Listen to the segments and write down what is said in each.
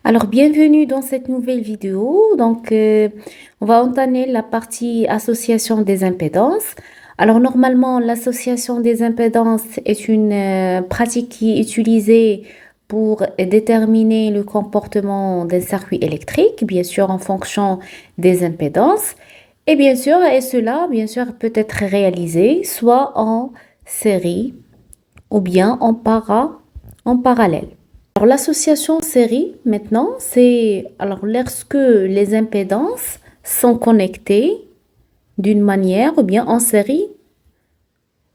Alors, bienvenue dans cette nouvelle vidéo. On va entamer la partie association des impédances. Alors, normalement, l'association des impédances est une pratique qui est utilisée pour déterminer le comportement d'un circuit électrique, bien sûr en fonction des impédances. Et bien sûr, cela, bien sûr, peut être réalisé soit en série ou bien en parallèle. Alors, l'association série, maintenant, c'est alors lorsque les impédances sont connectées d'une manière ou bien en série.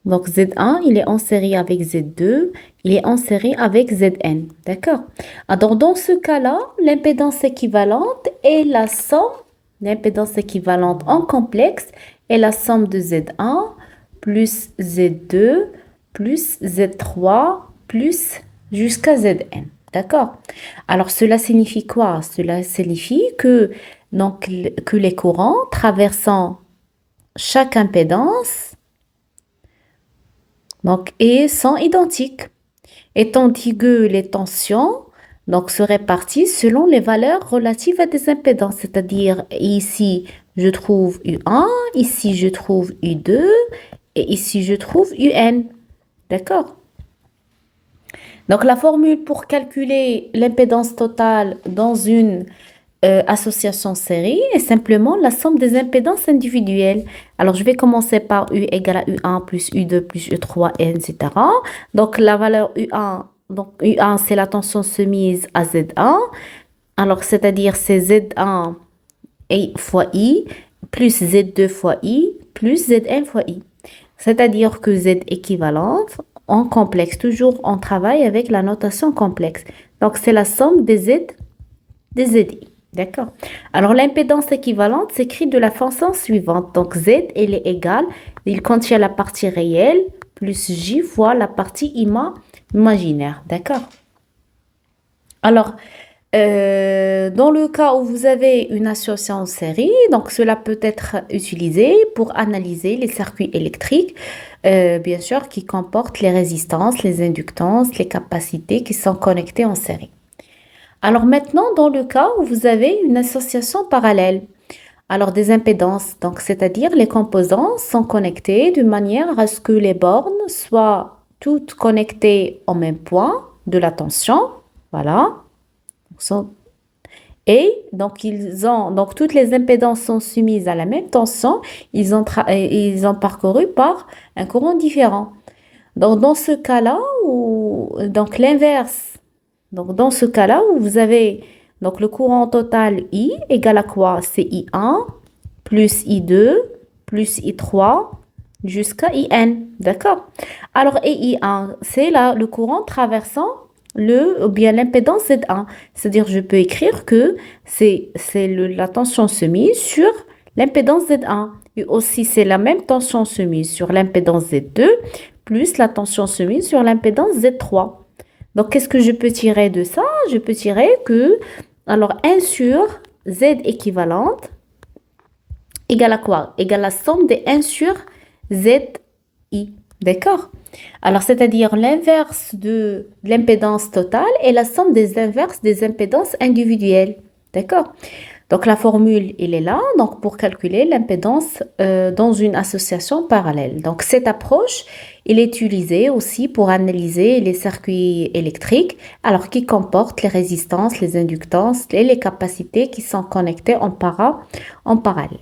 Donc, Z1, il est en série avec Z2, il est en série avec Zn. D'accord? Alors, dans ce cas-là, l'impédance équivalente est la somme, l'impédance équivalente en complexe est la somme de Z1 plus Z2 plus Z3 plus jusqu'à Zn. D'accord? Alors, cela signifie quoi? Cela signifie que les courants traversant chaque impédance et sont identiques. Et tandis que les tensions se répartissent selon les valeurs relatives à des impédances. C'est-à-dire, ici, je trouve U1, ici, je trouve U2, et ici, je trouve UN. D'accord? Donc, la formule pour calculer l'impédance totale dans une association série est simplement la somme des impédances individuelles. Alors, je vais commencer par U égale à U1 plus U2 plus U3, etc. Donc, la valeur U1, U1, c'est la tension soumise à Z1. Alors, c'est-à-dire c'est Z1 et fois I plus Z2 fois I plus Zn fois I. C'est-à-dire que Z équivalente en complexe. Toujours, on travaille avec la notation complexe. Donc, c'est la somme des Z, des ZI. D'accord? Alors, l'impédance équivalente s'écrit de la façon suivante. Donc, Z, elle est égale, il contient la partie réelle plus J fois la partie imaginaire. D'accord? Alors, dans le cas où vous avez une association en série, donc cela peut être utilisé pour analyser les circuits électriques, bien sûr, qui comportent les résistances, les inductances, les capacités qui sont connectées en série. Alors maintenant, dans le cas où vous avez une association parallèle, alors des impédances, donc c'est-à-dire les composants sont connectés de manière à ce que les bornes soient toutes connectées au même point de la tension, voilà. Et donc toutes les impédances sont soumises à la même tension, ils ont parcouru par un courant différent. Donc dans ce cas-là, donc l'inverse, donc dans ce cas-là où vous avez donc le courant total I égale à quoi? C'est I1 plus I2 plus I3 jusqu'à IN, d'accord? Alors et I1, c'est là le courant traversant ou bien l'impédance Z1. C'est-à-dire, je peux écrire que c'est la tension soumise sur l'impédance Z1. Et aussi, c'est la même tension soumise sur l'impédance Z2 plus la tension soumise sur l'impédance Z3. Donc, qu'est-ce que je peux tirer de ça? Je peux tirer alors, 1 sur Z équivalente égale à quoi? Égale la somme des 1 sur ZI. D'accord? Alors, c'est-à-dire l'inverse de l'impédance totale est la somme des inverses des impédances individuelles. D'accord? Donc, la formule, elle est là, donc pour calculer l'impédance dans une association parallèle. Donc, cette approche, elle est utilisée aussi pour analyser les circuits électriques, alors qui comportent les résistances, les inductances et les capacités qui sont connectées en parallèle.